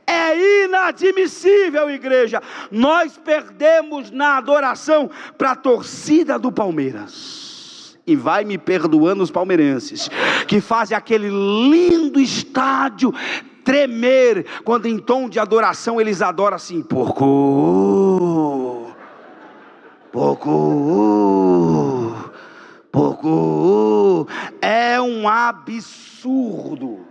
É inadmissível, igreja, nós perdemos na adoração para a torcida do Palmeiras. E vai me perdoando os palmeirenses, que fazem aquele lindo estádio tremer, quando em tom de adoração eles adoram assim: porco, é um absurdo.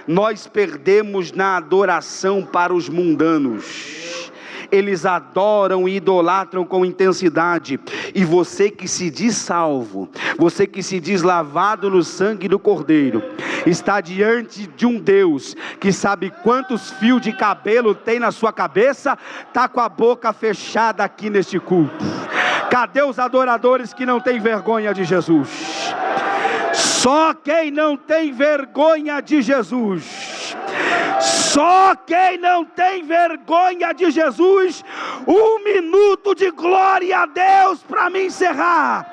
Nós perdemos na adoração para os mundanos. Eles adoram e idolatram com intensidade. E você que se diz salvo, você que se diz lavado no sangue do Cordeiro, está diante de um Deus que sabe quantos fios de cabelo tem na sua cabeça, está com a boca fechada aqui neste culto. Cadê os adoradores que não têm vergonha de Jesus? Só quem não tem vergonha de Jesus, só quem não tem vergonha de Jesus, 1 minuto de glória a Deus para me encerrar.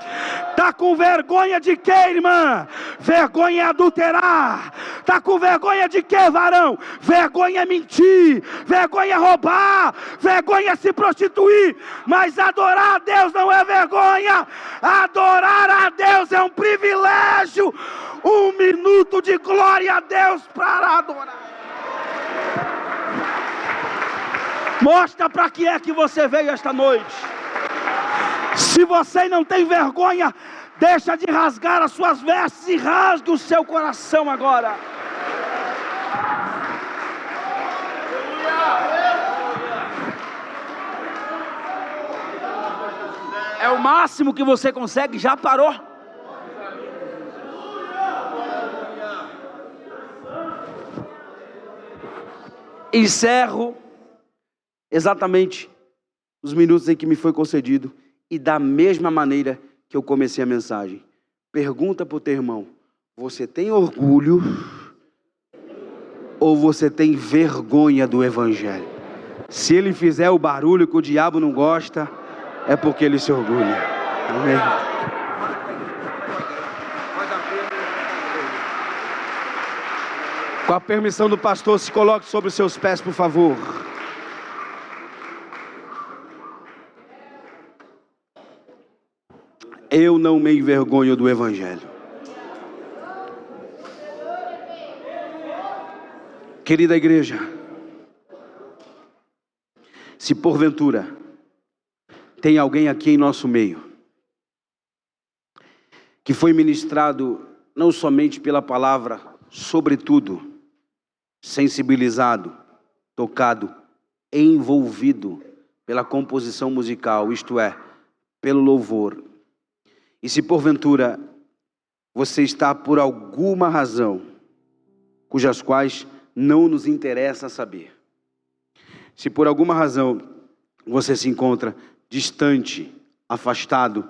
Está com vergonha de quê, irmã? Vergonha é adulterar. Está com vergonha de quê, varão? Vergonha é mentir, vergonha é roubar, vergonha é se prostituir. Mas adorar a Deus não é vergonha, adorar a Deus é um privilégio. 1 minuto de glória a Deus para adorar. Mostra para que é que você veio esta noite. Se você não tem vergonha, deixa de rasgar as suas vestes e rasgue o seu coração agora. É o máximo que você consegue, já parou? Encerro exatamente os minutos em que me foi concedido e da mesma maneira que eu comecei a mensagem. Pergunta para o teu irmão: você tem orgulho ou você tem vergonha do Evangelho? Se ele fizer o barulho que o diabo não gosta, é porque ele se orgulha. Amém? Com a permissão do pastor, se coloque sobre os seus pés, por favor. Eu não me envergonho do Evangelho. Querida igreja, se porventura tem alguém aqui em nosso meio que foi ministrado não somente pela palavra, sobretudo sensibilizado, tocado, envolvido pela composição musical, isto é, pelo louvor. E se porventura você está por alguma razão, cujas quais não nos interessa saber, se por alguma razão você se encontra distante, afastado,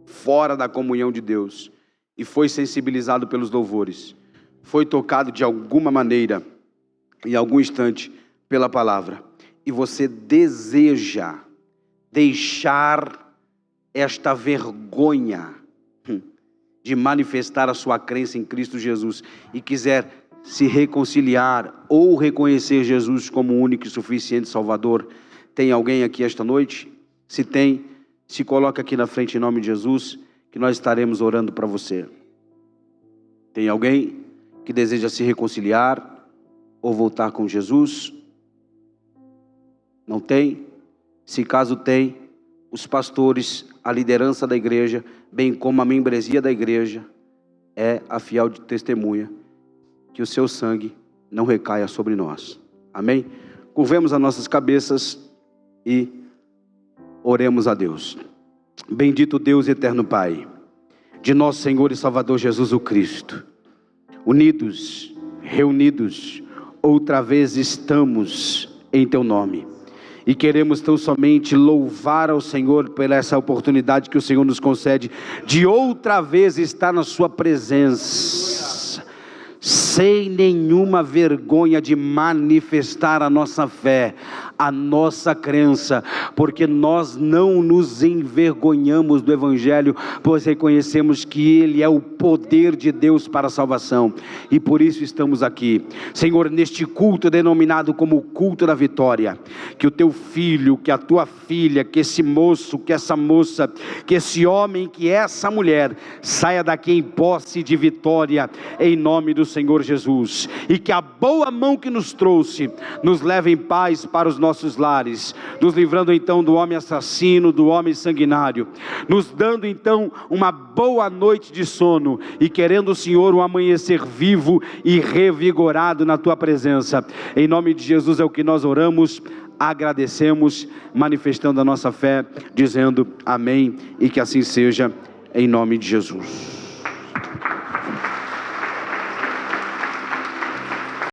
fora da comunhão de Deus, e foi sensibilizado pelos louvores, foi tocado de alguma maneira, em algum instante, pela palavra, e você deseja deixar esta vergonha de manifestar a sua crença em Cristo Jesus e quiser se reconciliar ou reconhecer Jesus como único e suficiente Salvador, tem alguém aqui esta noite? Se tem, se coloca aqui na frente em nome de Jesus, que nós estaremos orando para você. Tem alguém que deseja se reconciliar ou voltar com Jesus? Não tem? Se caso tem, os pastores, a liderança da igreja, bem como a membresia da igreja, é a fiel testemunha que o seu sangue não recaia sobre nós. Amém? Curvemos as nossas cabeças e oremos a Deus. Bendito Deus eterno Pai, de nosso Senhor e Salvador Jesus o Cristo, unidos, reunidos, outra vez estamos em Teu nome. E queremos tão somente louvar ao Senhor por essa oportunidade que o Senhor nos concede de outra vez estar na sua presença, sem nenhuma vergonha de manifestar a nossa fé, a nossa crença, porque nós não nos envergonhamos do Evangelho, pois reconhecemos que Ele é o poder de Deus para a salvação, e por isso estamos aqui, Senhor, neste culto denominado como o culto da vitória. Que o Teu filho, que a Tua filha, que esse moço, que essa moça, que esse homem, que essa mulher, saia daqui em posse de vitória, em nome do Senhor Jesus, e que a boa mão que nos trouxe, nos leve em paz para os nossos lares, nos livrando então do homem assassino, do homem sanguinário, nos dando então uma boa noite de sono, e querendo o Senhor um amanhecer vivo e revigorado na Tua presença. Em nome de Jesus é o que nós oramos, agradecemos, manifestando a nossa fé, dizendo amém, e que assim seja, em nome de Jesus.